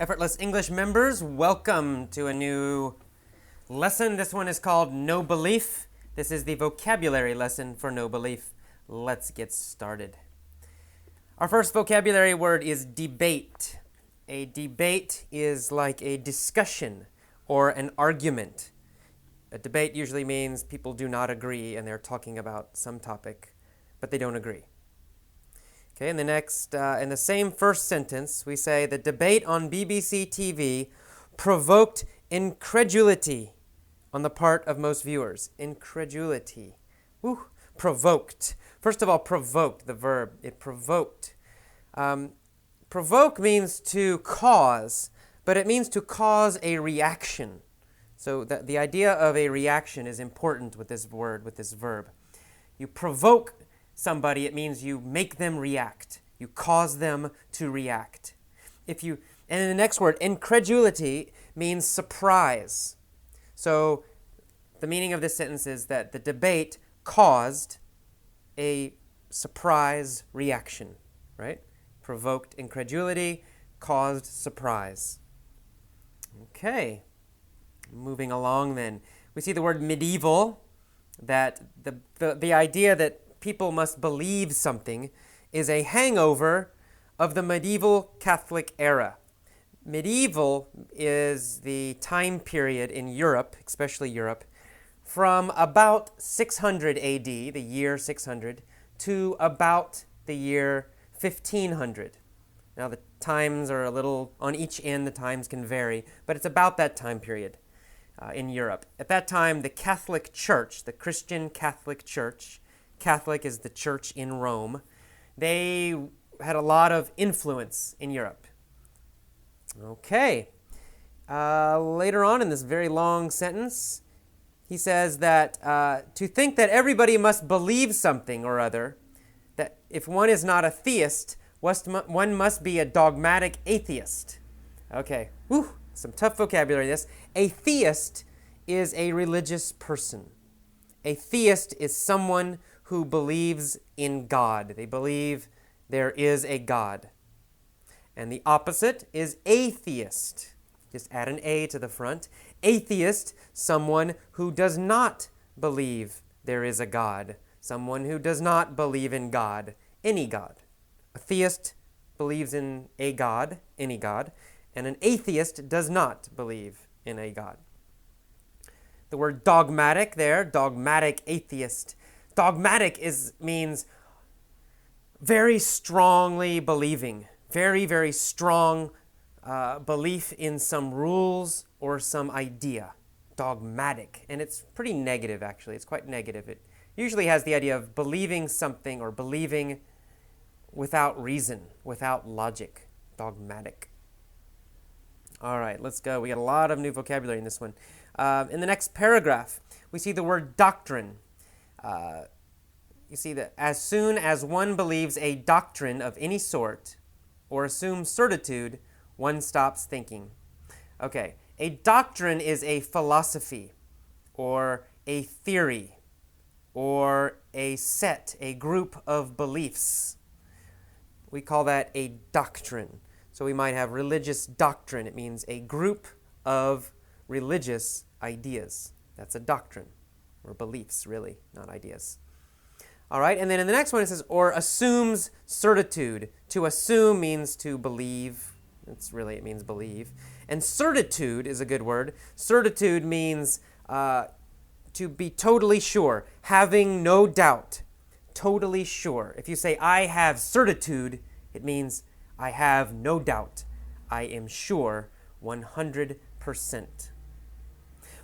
Effortless English members, welcome to a new lesson. This one is called No Belief. This is the vocabulary lesson for no belief. Let's get started. Our first vocabulary word is debate. A debate is like a discussion or an argument. A debate usually means people do not agree and they're talking about some topic, but they don't agree. Okay, in the same first sentence, we say the debate on BBC TV provoked incredulity on the part of most viewers. Incredulity. Woo, provoked. First of all, provoked, the verb. It provoked. Provoke means to cause, but it means to cause a reaction. So the idea of a reaction is important with this word, with this verb. You provoke somebody, it means you make them react. You cause them to react. And in the next word, incredulity means surprise. So the meaning of this sentence is that the debate caused a surprise reaction, right? Provoked incredulity, caused surprise. Okay, moving along then. We see the word medieval, that the idea that people must believe something is a hangover of the medieval Catholic era. Medieval is the time period in Europe, especially Europe, from about 600 AD, the year 600, to about the year 1500. Now the times are a little, on each end the times can vary, but it's about that time period in Europe. At that time, the Catholic Church, the Christian Catholic Church, Catholic is the church in Rome, they had a lot of influence in Europe. Okay. Later on in this very long sentence, he says that to think that everybody must believe something or other, that if one is not a theist, one must be a dogmatic atheist. Okay. Whew, some tough vocabulary this. A theist is a religious person. A theist is someone who believes in God. They believe there is a God. And the opposite is atheist. Just add an A to the front. Atheist, someone who does not believe there is a God. Someone who does not believe in God, any God. A theist believes in a God, any God, and an atheist does not believe in a God. The word dogmatic there, dogmatic atheist. Dogmatic means very strongly believing, very, very strong belief in some rules or some idea. Dogmatic. And it's pretty negative, actually. It's quite negative. It usually has the idea of believing something or believing without reason, without logic. Dogmatic. All right, let's go. We got a lot of new vocabulary in this one. In the next paragraph, we see the word doctrine. You see that as soon as one believes a doctrine of any sort or assumes certitude, one stops thinking. Okay, a doctrine is a philosophy or a theory or a set, a group of beliefs. We call that a doctrine. So we might have religious doctrine. It means a group of religious ideas. That's a doctrine, or beliefs, really, not ideas. All right, and then in the next one it says, or assumes certitude. To assume means to believe. It means believe. And certitude is a good word. Certitude means to be totally sure, having no doubt, totally sure. If you say, I have certitude, it means I have no doubt. I am sure 100%.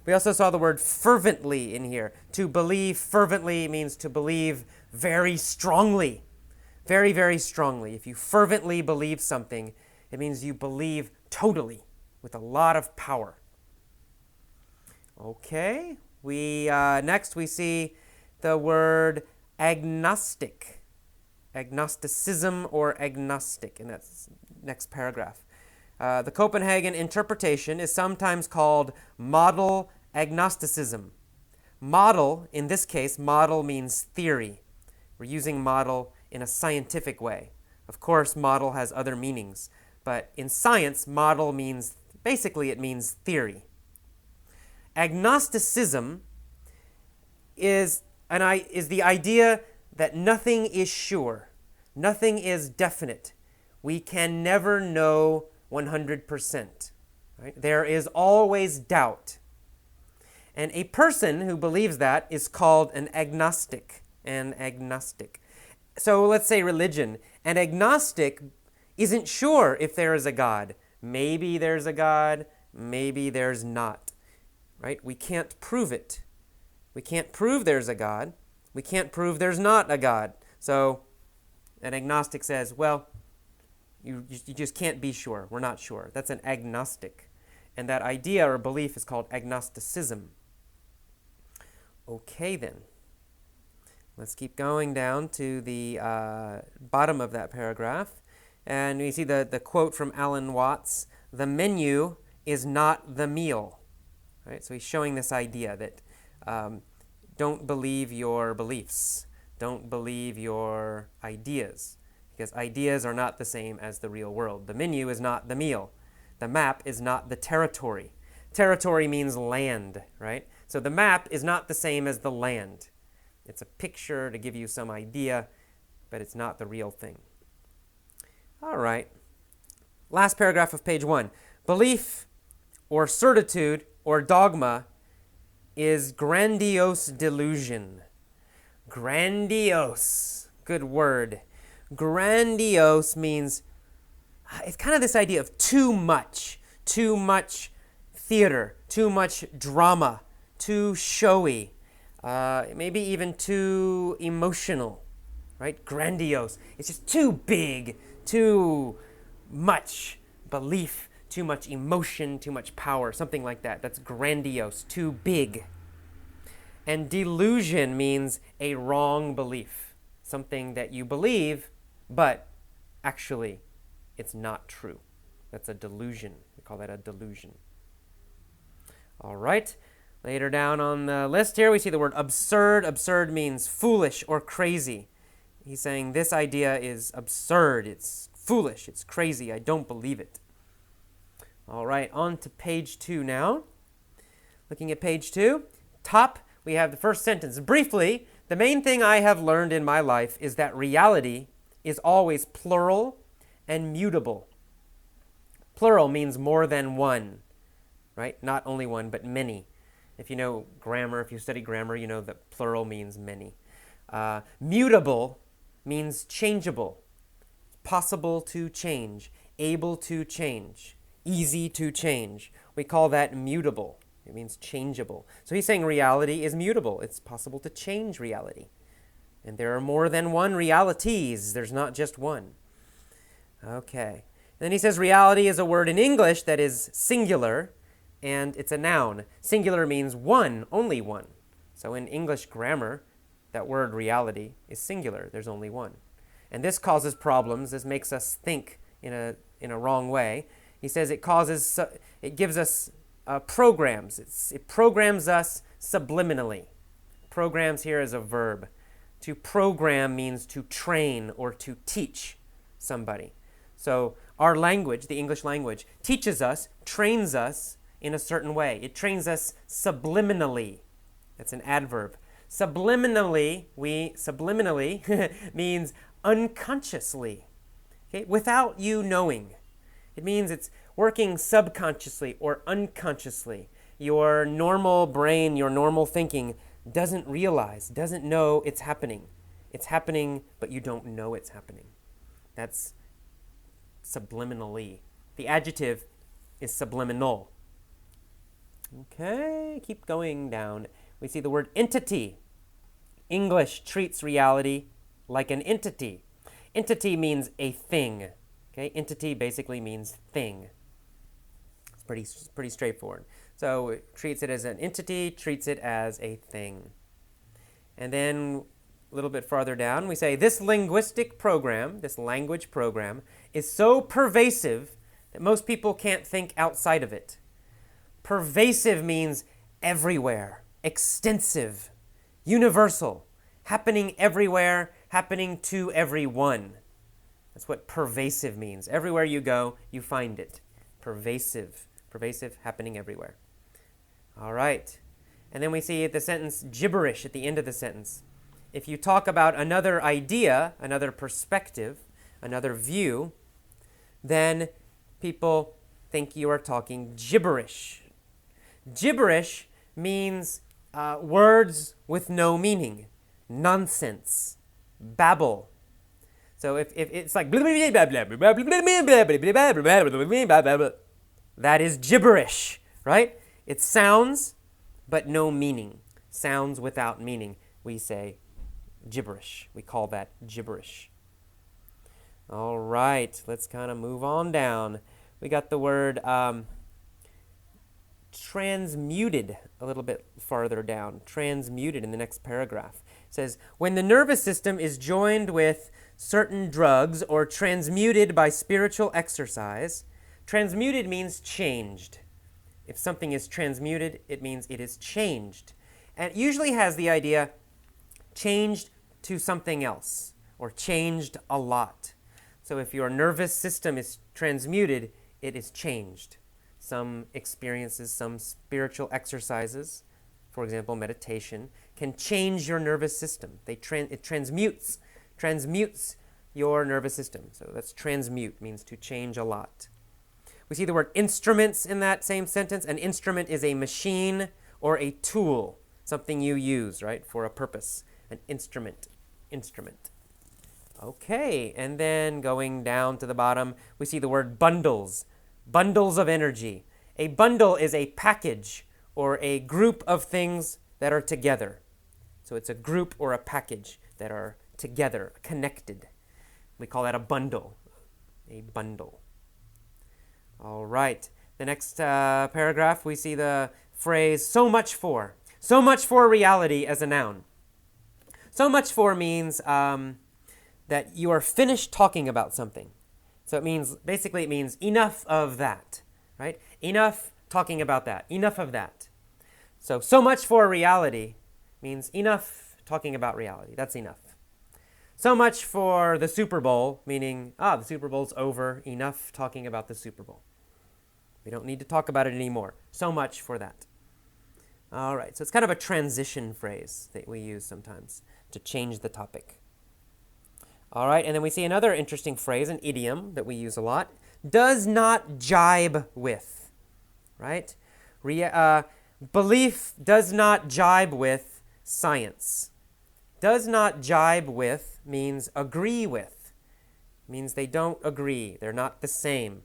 We also saw the word fervently in here. To believe fervently means to believe very strongly. Very, very strongly. If you fervently believe something, it means you believe totally with a lot of power. Okay. Next we see the word agnostic. Agnosticism or agnostic in that next paragraph. The Copenhagen interpretation is sometimes called model agnosticism. Model, in this case, model means theory. We're using model in a scientific way. Of course, model has other meanings, But in science, model means, basically it means theory. Agnosticism is the idea that nothing is sure. Nothing is definite. We can never know 100%. Right? There is always doubt. And a person who believes that is called an agnostic. An agnostic. So let's say religion. An agnostic isn't sure if there is a God. Maybe there's a God, maybe there's not. Right? We can't prove it. We can't prove there's a God. We can't prove there's not a God. So an agnostic says, well, you just can't be sure. We're not sure. That's an agnostic. And that idea or belief is called agnosticism. Okay, then. Let's keep going down to the bottom of that paragraph. And we see the quote from Alan Watts, "The menu is not the meal." Right? So he's showing this idea that don't believe your beliefs. Don't believe your ideas. Because ideas are not the same as the real world. The menu is not the meal. The map is not the territory. Territory means land, right? So the map is not the same as the land. It's a picture to give you some idea, but it's not the real thing. All right. Last paragraph of page 1. Belief or certitude or dogma is grandiose delusion. Grandiose. Good word. Grandiose means, it's kind of this idea of too much theater, too much drama, too showy, maybe even too emotional, right? Grandiose. It's just too big, too much belief, too much emotion, too much power, something like that. That's grandiose, too big. And delusion means a wrong belief, something that you believe, but actually it's not true. That's a delusion. We call that a delusion. All right. Later down on the list here, we see the word absurd. Absurd means foolish or crazy. He's saying this idea is absurd. It's foolish. It's crazy. I don't believe it. All right, on to page 2 now. Looking at page 2, top, we have the first sentence. Briefly, the main thing I have learned in my life is that reality is always plural and mutable. Plural means more than one, right? Not only one, but many. If you know grammar, if you study grammar, you know that plural means many. Mutable means changeable, possible to change, able to change, easy to change. We call that mutable. It means changeable. So he's saying reality is mutable. It's possible to change reality. And there are more than one realities. There's not just one. Okay. Then he says reality is a word in English that is singular, and it's a noun. Singular means one, only one. So in English grammar, that word reality is singular. There's only one. And this causes problems. This makes us think in a wrong way. He says it gives us programs. It programs us subliminally. Programs here is a verb. To program means to train or to teach somebody. So our language, the English language, teaches us, trains us in a certain way. It trains us subliminally. That's an adverb. Subliminally means unconsciously, okay? Without you knowing. It means it's working subconsciously or unconsciously. Your normal brain, your normal thinking doesn't realize, doesn't know it's happening. It's happening, but you don't know it's happening. That's subliminally. The adjective is subliminal. Okay, keep going down. We see the word entity. English treats reality like an entity. Entity means a thing. Okay, entity basically means thing. It's pretty straightforward. So it treats it as an entity, treats it as a thing. And then a little bit farther down, we say this linguistic program, this language program, is so pervasive that most people can't think outside of it. Pervasive means everywhere, extensive, universal, happening everywhere, happening to everyone. That's what pervasive means. Everywhere you go, you find it. Pervasive. Pervasive, happening everywhere. All right. And then we see the sentence gibberish at the end of the sentence. If you talk about another idea, another perspective, another view, then people think you are talking gibberish. Gibberish means words with no meaning, nonsense, babble. So if it's like that is gibberish, right? It sounds but no meaning. Sounds without meaning. We say gibberish. We call that gibberish. All right, let's kind of move on down. We got the word transmuted a little bit farther down. Transmuted in the next paragraph. It says, when the nervous system is joined with certain drugs or transmuted by spiritual exercise, transmuted means changed. If something is transmuted, it means it is changed. And it usually has the idea changed to something else or changed a lot. So if your nervous system is transmuted, it is changed. Some experiences, some spiritual exercises, for example, meditation, can change your nervous system. It transmutes your nervous system. So that's transmute, means to change a lot. We see the word instruments in that same sentence. An instrument is a machine or a tool, something you use, right, for a purpose. An instrument. Okay, and then going down to the bottom, we see the word bundles. Bundles of energy. A bundle is a package or a group of things that are together. So it's a group or a package that are together, connected. We call that a bundle. A bundle. All right. The next paragraph, we see the phrase, so much for. So much for reality as a noun. So much for means that you are finished talking about something. So it means enough of that, right? Enough talking about that. Enough of that. So much for reality means enough talking about reality. That's enough. So much for the Super Bowl, meaning, the Super Bowl's over. Enough talking about the Super Bowl. We don't need to talk about it anymore. So much for that. All right, so it's kind of a transition phrase that we use sometimes to change the topic. All right, and then we see another interesting phrase, an idiom that we use a lot. Does not jibe with, right? Belief does not jibe with science. Does not jibe with means agree with. Means they don't agree. They're not the same.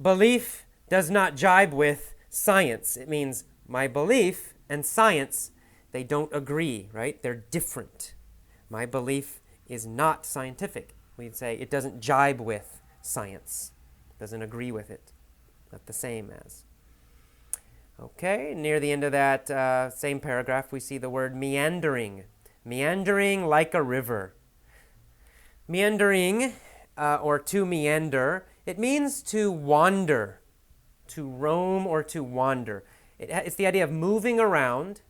Belief does not jibe with science. It means my belief and science, they don't agree, right? They're different. My belief is not scientific. We'd say it doesn't jibe with science. Doesn't agree with it. Not the same as. Okay, near the end of that same paragraph, we see the word meandering. Meandering like a river. Meandering, or to meander, it means to wander, to roam or to wander. It's the idea of moving around,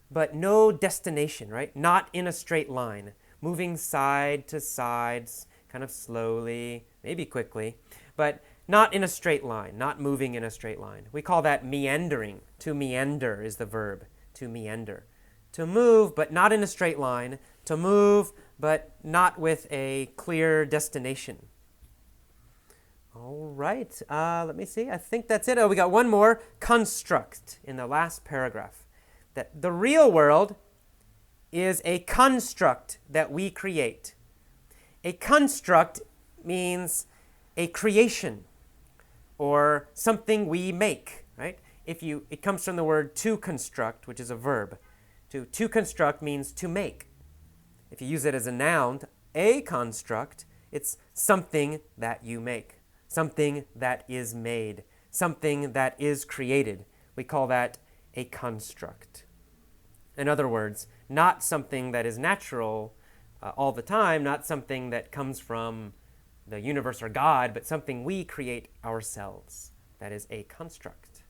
but no destination, right? Not in a straight line. Moving side to side, kind of slowly, maybe quickly, but not in a straight line, not moving in a straight line. We call that meandering. To meander is the verb, to meander. To move, but not in a straight line. To move, but not with a clear destination. All right, let me see. I think that's it. Oh, we got one more. Construct in the last paragraph. That the real world is a construct that we create. A construct means a creation or something we make, right? It comes from the word to construct, which is a verb. To construct means to make. If you use it as a noun, a construct, it's something that you make, something that is made, something that is created. We call that a construct. In other words, not something that is natural all the time, not something that comes from the universe or God, but something we create ourselves. That is a construct.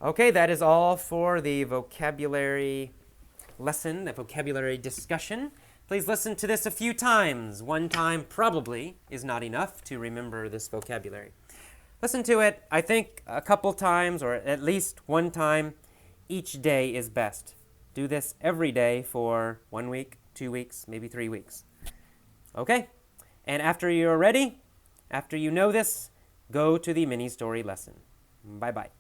Okay, that is all for the vocabulary lesson, the vocabulary discussion. Please listen to this a few times. One time probably is not enough to remember this vocabulary. Listen to it, I think, a couple times, or at least one time each day is best. Do this every day for 1 week, 2 weeks, maybe 3 weeks. Okay? And after you're ready, after you know this, go to the mini story lesson. Bye-bye.